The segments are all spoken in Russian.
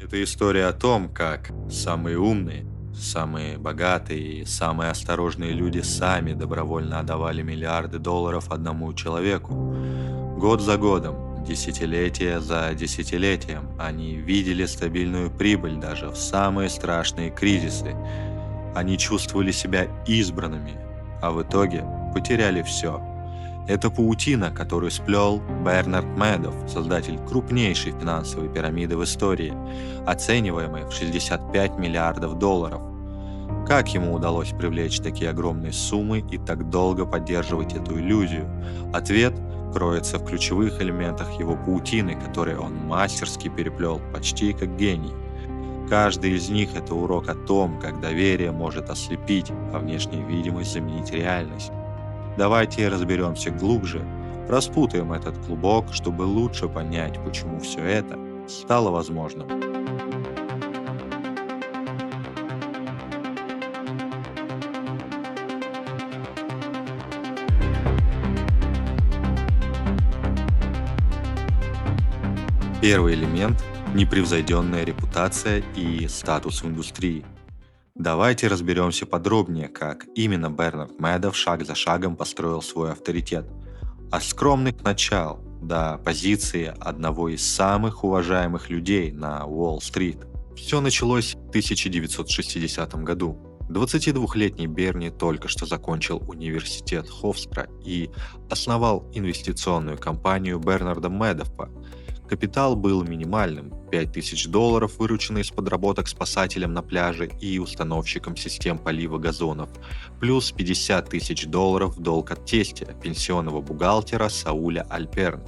Это история о том, как самые умные, самые богатые и самые осторожные люди сами добровольно отдавали миллиарды долларов одному человеку. Год за годом, десятилетие за десятилетием они видели стабильную прибыль даже в самые страшные кризисы. Они чувствовали себя избранными, а в итоге потеряли все. Это паутина, которую сплел Бернард Мэдофф, создатель крупнейшей финансовой пирамиды в истории, оцениваемой в 65 миллиардов долларов. Как ему удалось привлечь такие огромные суммы и так долго поддерживать эту иллюзию? Ответ кроется в ключевых элементах его паутины, которые он мастерски переплел, почти как гений. Каждый из них – это урок о том, как доверие может ослепить, а внешняя видимость заменить реальность. Давайте разберемся глубже, распутаем этот клубок, чтобы лучше понять, почему все это стало возможным. Первый элемент – непревзойденная репутация и статус в индустрии. Давайте разберемся подробнее, как именно Бернард Мэдофф шаг за шагом построил свой авторитет. От скромных начал до позиции одного из самых уважаемых людей на Уолл-стрит. Все началось в 1960 году. 22-летний Берни только что закончил университет Хофстра и основал инвестиционную компанию Бернарда Мэдоффа. Капитал был минимальным – $5000, вырученные из подработок спасателем на пляже и установщиком систем полива газонов, плюс $50 000 в долг от тестя, пенсионного бухгалтера Сауля Альперн.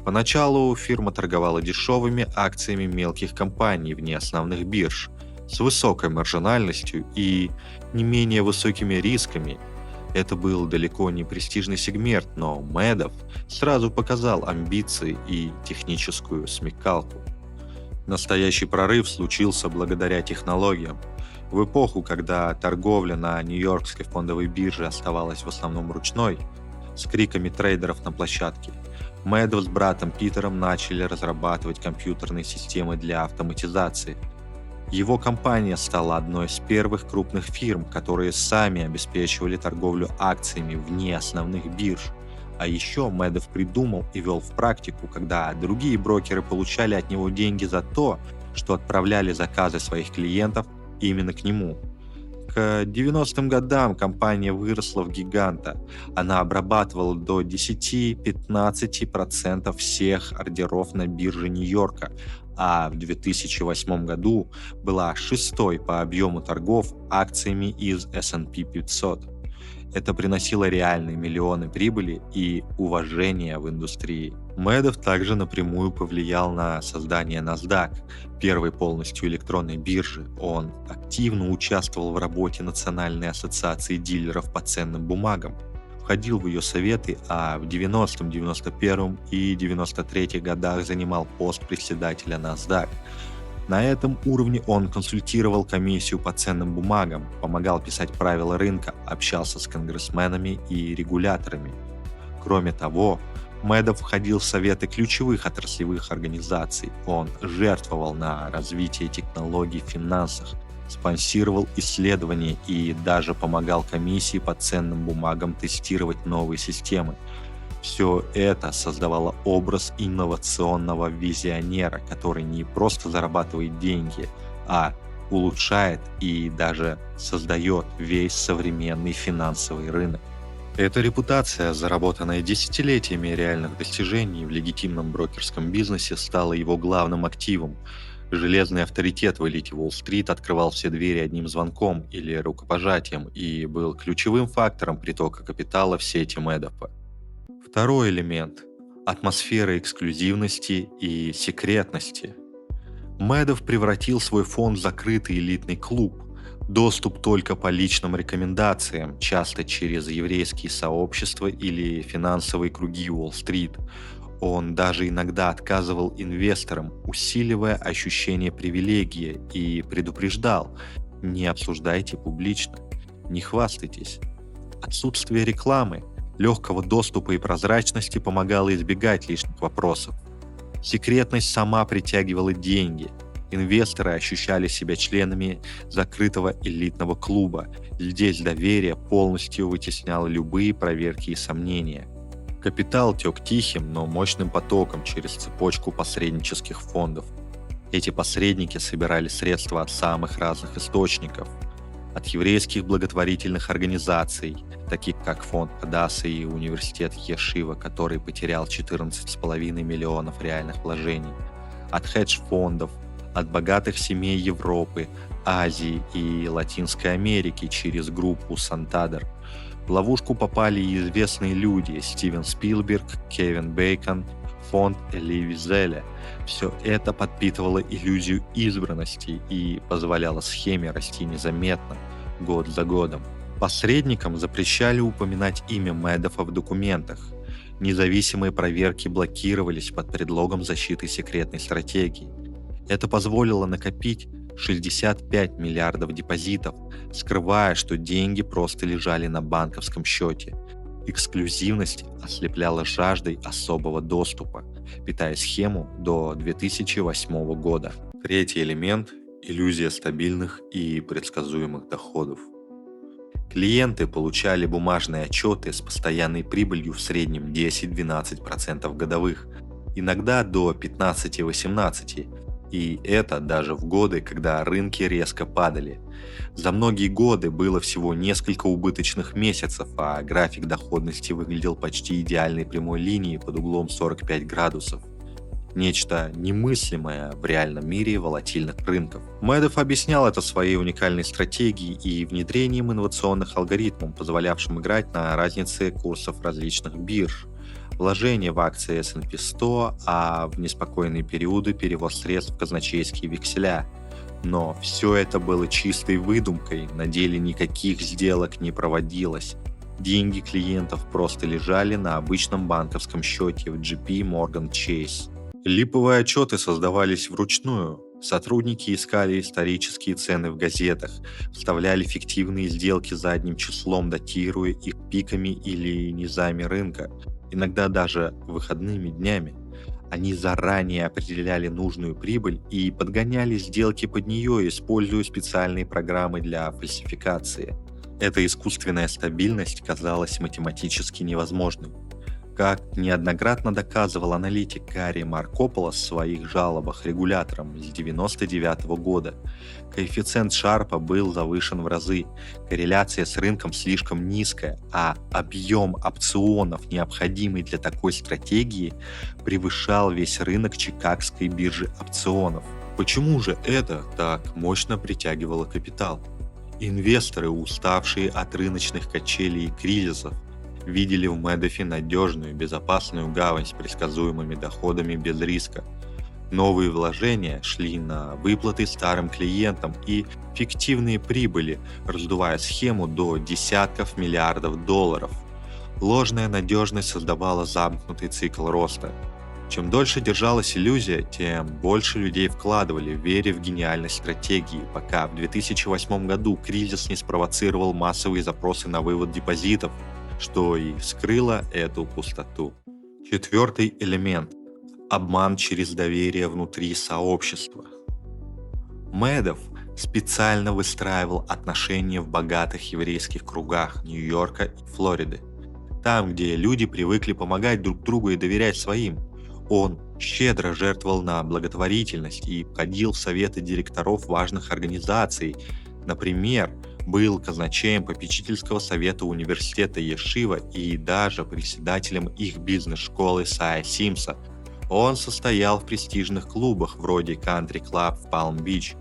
Поначалу фирма торговала дешевыми акциями мелких компаний вне основных бирж, с высокой маржинальностью и не менее высокими рисками. Это был далеко не престижный сегмент, но Мэдофф сразу показал амбиции и техническую смекалку. Настоящий прорыв случился благодаря технологиям. В эпоху, когда торговля на Нью-Йоркской фондовой бирже оставалась в основном ручной, с криками трейдеров на площадке, Мэдофф с братом Питером начали разрабатывать компьютерные системы для автоматизации. Его компания стала одной из первых крупных фирм, которые сами обеспечивали торговлю акциями вне основных бирж. А еще Мэдофф придумал и вел в практику, когда другие брокеры получали от него деньги за то, что отправляли заказы своих клиентов именно к нему. К 90-м годам компания выросла в гиганта. Она обрабатывала до 10-15% всех ордеров на бирже Нью-Йорка, а в 2008 году была шестой по объему торгов акциями из S&P 500. Это приносило реальные миллионы прибыли и уважения в индустрии. Мэдофф также напрямую повлиял на создание NASDAQ, первой полностью электронной биржи. Он активно участвовал в работе Национальной ассоциации дилеров по ценным бумагам, входил в ее советы, а в 90-м, 91-м и 93-х годах занимал пост председателя NASDAQ. На этом уровне он консультировал комиссию по ценным бумагам, помогал писать правила рынка, общался с конгрессменами и регуляторами. Кроме того, Мэдофф входил в советы ключевых отраслевых организаций, он жертвовал на развитие технологий в финансах, спонсировал исследования и даже помогал комиссии по ценным бумагам тестировать новые системы. Все это создавало образ инновационного визионера, который не просто зарабатывает деньги, а улучшает и даже создает весь современный финансовый рынок. Эта репутация, заработанная десятилетиями реальных достижений в легитимном брокерском бизнесе, стала его главным активом. Железный авторитет в элите Уолл-стрит открывал все двери одним звонком или рукопожатием и был ключевым фактором притока капитала в сети Мэдоффа. Второй элемент – атмосфера эксклюзивности и секретности. Мэдофф превратил свой фонд в закрытый элитный клуб. Доступ только по личным рекомендациям, часто через еврейские сообщества или финансовые круги Уолл-стрит. Он даже иногда отказывал инвесторам, усиливая ощущение привилегии, и предупреждал: не обсуждайте публично, не хвастайтесь. Отсутствие рекламы, легкого доступа и прозрачности помогало избегать лишних вопросов. Секретность сама притягивала деньги. Инвесторы ощущали себя членами закрытого элитного клуба. Здесь доверие полностью вытесняло любые проверки и сомнения. Капитал тек тихим, но мощным потоком через цепочку посреднических фондов. Эти посредники собирали средства от самых разных источников. От еврейских благотворительных организаций, таких как фонд Адасса и университет Ешива, который потерял 14,5 миллионов реальных вложений, от хедж-фондов, от богатых семей Европы, Азии и Латинской Америки через группу Сантандер. В ловушку попали и известные люди: Стивен Спилберг, Кевин Бейкон, фонд Эли Визеля. Все это подпитывало иллюзию избранности и позволяло схеме расти незаметно, год за годом. Посредникам запрещали упоминать имя Медофа в документах. Независимые проверки блокировались под предлогом защиты секретной стратегии. Это позволило накопить 65 миллиардов депозитов, скрывая, что деньги просто лежали на банковском счете. Эксклюзивность ослепляла жаждой особого доступа, питая схему до 2008 года. Третий элемент – иллюзия стабильных и предсказуемых доходов. Клиенты получали бумажные отчеты с постоянной прибылью в среднем 10-12% годовых, иногда до 15-18%. И это даже в годы, когда рынки резко падали. За многие годы было всего несколько убыточных месяцев, а график доходности выглядел почти идеальной прямой линией под углом 45 градусов. Нечто немыслимое в реальном мире волатильных рынков. Медоф объяснял это своей уникальной стратегией и внедрением инновационных алгоритмов, позволявшим играть на разнице курсов различных бирж. Вложение в акции S&P 100, а в неспокойные периоды перевод средств в казначейские векселя. Но все это было чистой выдумкой, на деле никаких сделок не проводилось. Деньги клиентов просто лежали на обычном банковском счете в JP Morgan Chase. Липовые отчеты создавались вручную. Сотрудники искали исторические цены в газетах, вставляли фиктивные сделки задним числом, датируя их пиками или низами рынка, иногда даже выходными днями. Они заранее определяли нужную прибыль и подгоняли сделки под нее, используя специальные программы для фальсификации. Эта искусственная стабильность казалась математически невозможной. Как неоднократно доказывал аналитик Гарри Маркополос в своих жалобах регуляторам с 1999 года, коэффициент Шарпа был завышен в разы, корреляция с рынком слишком низкая, а объем опционов, необходимый для такой стратегии, превышал весь рынок Чикагской биржи опционов. Почему же это так мощно притягивало капитал? Инвесторы, уставшие от рыночных качелей и кризисов, видели в Медофе надежную, безопасную гавань с предсказуемыми доходами без риска. Новые вложения шли на выплаты старым клиентам и фиктивные прибыли, раздувая схему до десятков миллиардов долларов. Ложная надежность создавала замкнутый цикл роста. Чем дольше держалась иллюзия, тем больше людей вкладывали, веря в гениальность стратегии, пока в 2008 году кризис не спровоцировал массовые запросы на вывод депозитов, что и вскрыло эту пустоту. Четвертый элемент – обман через доверие внутри сообщества. Медоф специально выстраивал отношения в богатых еврейских кругах Нью-Йорка и Флориды. Там, где люди привыкли помогать друг другу и доверять своим. Он щедро жертвовал на благотворительность и входил в советы директоров важных организаций. Например, был казначеем попечительского совета университета Ешива и даже председателем их бизнес-школы Сая Симса. Он состоял в престижных клубах вроде Country Club в Палм-Бич.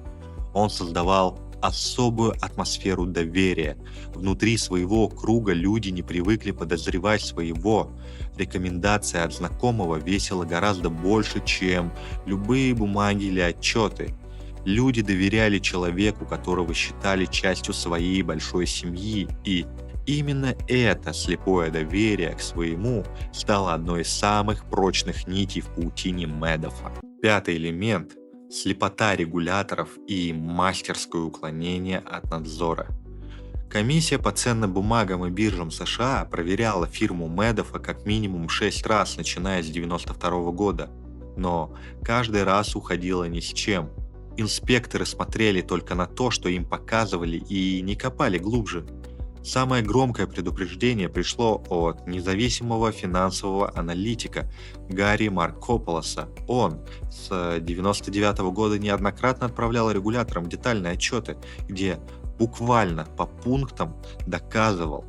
Он создавал особую атмосферу доверия. Внутри своего круга люди не привыкли подозревать своего. Рекомендация от знакомого весила гораздо больше, чем любые бумаги или отчеты. Люди доверяли человеку, которого считали частью своей большой семьи, и именно это слепое доверие к своему стало одной из самых прочных нитей в паутине Медофа. Пятый элемент – слепота регуляторов и мастерское уклонение от надзора. Комиссия по ценным бумагам и биржам США проверяла фирму Медофа как минимум 6 раз, начиная с 1992 года, но каждый раз уходила ни с чем. Инспекторы смотрели только на то, что им показывали, и не копали глубже. Самое громкое предупреждение пришло от независимого финансового аналитика Гарри Маркополоса. Он с 1999 года неоднократно отправлял регуляторам детальные отчеты, где буквально по пунктам доказывал: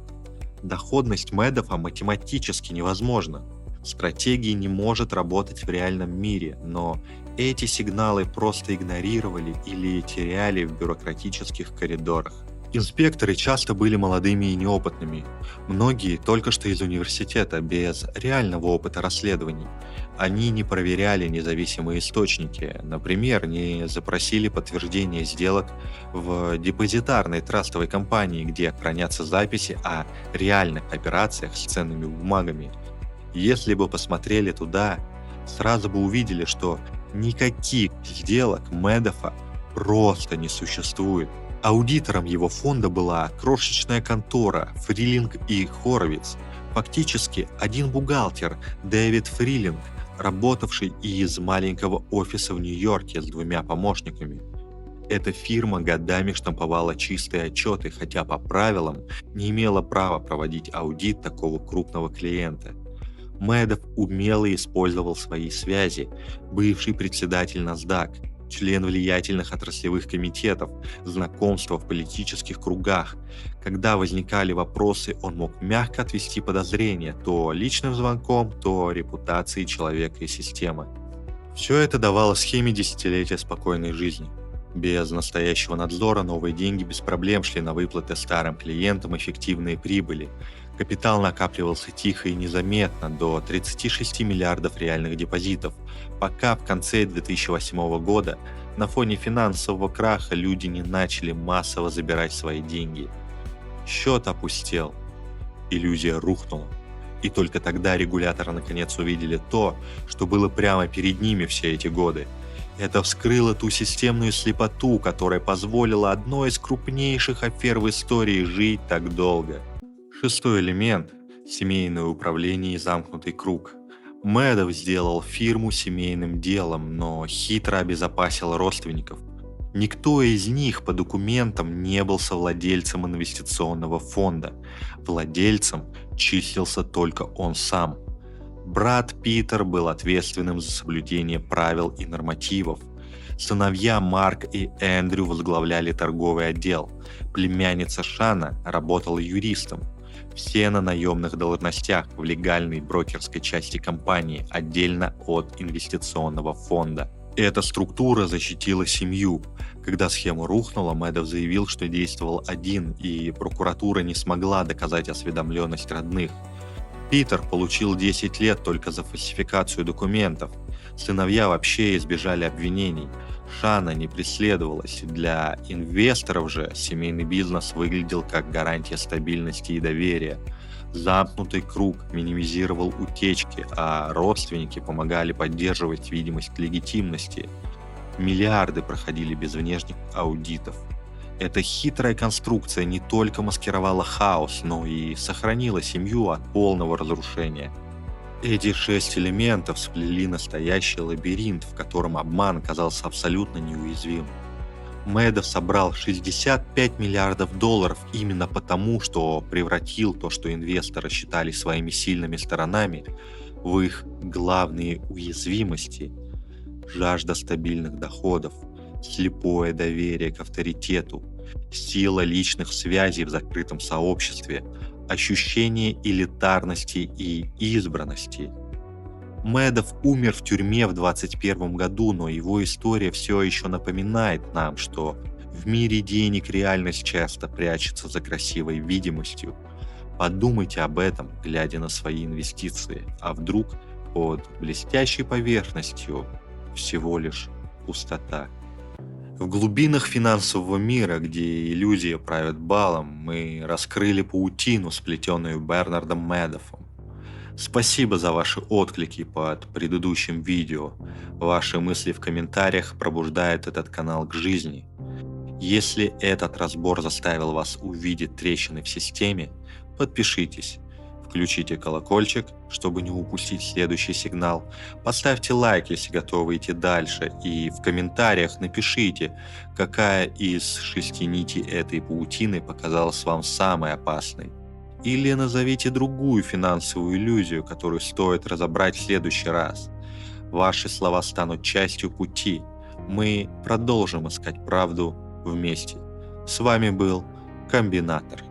доходность Медофа математически невозможна. Стратегия не может работать в реальном мире, но эти сигналы просто игнорировали или теряли в бюрократических коридорах. Инспекторы часто были молодыми и неопытными. Многие только что из университета, без реального опыта расследований. Они не проверяли независимые источники, например, не запросили подтверждение сделок в депозитарной трастовой компании, где хранятся записи о реальных операциях с ценными бумагами. Если бы посмотрели туда, сразу бы увидели, что никаких сделок Медофа просто не существует. Аудитором его фонда была крошечная контора Фрилинг и Хоровиц. Фактически один бухгалтер Дэвид Фрилинг, работавший из маленького офиса в Нью-Йорке с 2 помощниками. Эта фирма годами штамповала чистые отчеты, хотя по правилам не имела права проводить аудит такого крупного клиента. Медоф умело использовал свои связи, бывший председатель NASDAQ, член влиятельных отраслевых комитетов, знакомства в политических кругах. Когда возникали вопросы, он мог мягко отвести подозрения то личным звонком, то репутацией человека и системы. Все это давало схеме десятилетия спокойной жизни. Без настоящего надзора новые деньги без проблем шли на выплаты старым клиентам эффективные прибыли. Капитал накапливался тихо и незаметно до 36 миллиардов реальных депозитов, пока в конце 2008 года на фоне финансового краха люди не начали массово забирать свои деньги. Счет опустел, иллюзия рухнула. И только тогда регуляторы наконец увидели то, что было прямо перед ними все эти годы. Это вскрыло ту системную слепоту, которая позволила одной из крупнейших афер в истории жить так долго. Шестой элемент – семейное управление и замкнутый круг. Медоф сделал фирму семейным делом, но хитро обезопасил родственников. Никто из них по документам не был совладельцем инвестиционного фонда. Владельцем числился только он сам. Брат Питер был ответственным за соблюдение правил и нормативов. Сыновья Марк и Эндрю возглавляли торговый отдел. Племянница Шана работала юристом. Все на наемных должностях в легальной брокерской части компании, отдельно от инвестиционного фонда. Эта структура защитила семью. Когда схема рухнула, Медоф заявил, что действовал один, и прокуратура не смогла доказать осведомленность родных. Питер получил 10 лет только за фальсификацию документов. Сыновья вообще избежали обвинений. Шана не преследовалась. Для инвесторов же семейный бизнес выглядел как гарантия стабильности и доверия. Замкнутый круг минимизировал утечки, а родственники помогали поддерживать видимость легитимности. Миллиарды проходили без внешних аудитов. Эта хитрая конструкция не только маскировала хаос, но и сохранила семью от полного разрушения. Эти 6 элементов сплели настоящий лабиринт, в котором обман казался абсолютно неуязвим. Медоф собрал 65 миллиардов долларов именно потому, что превратил то, что инвесторы считали своими сильными сторонами, в их главные уязвимости. Жажда стабильных доходов, слепое доверие к авторитету, сила личных связей в закрытом сообществе, ощущение элитарности и избранности. Медоф умер в тюрьме в 2021 году, но его история все еще напоминает нам, что в мире денег реальность часто прячется за красивой видимостью. Подумайте об этом, глядя на свои инвестиции, а вдруг под блестящей поверхностью всего лишь пустота. В глубинах финансового мира, где иллюзия правит балом, мы раскрыли паутину, сплетенную Бернардом Медофом. Спасибо за ваши отклики под предыдущим видео. Ваши мысли в комментариях пробуждают этот канал к жизни. Если этот разбор заставил вас увидеть трещины в системе, подпишитесь. Включите колокольчик, чтобы не упустить следующий сигнал. Поставьте лайк, если готовы идти дальше. И в комментариях напишите, какая из 6 нитей этой паутины показалась вам самой опасной. Или назовите другую финансовую иллюзию, которую стоит разобрать в следующий раз. Ваши слова станут частью пути. Мы продолжим искать правду вместе. С вами был Комбинатор.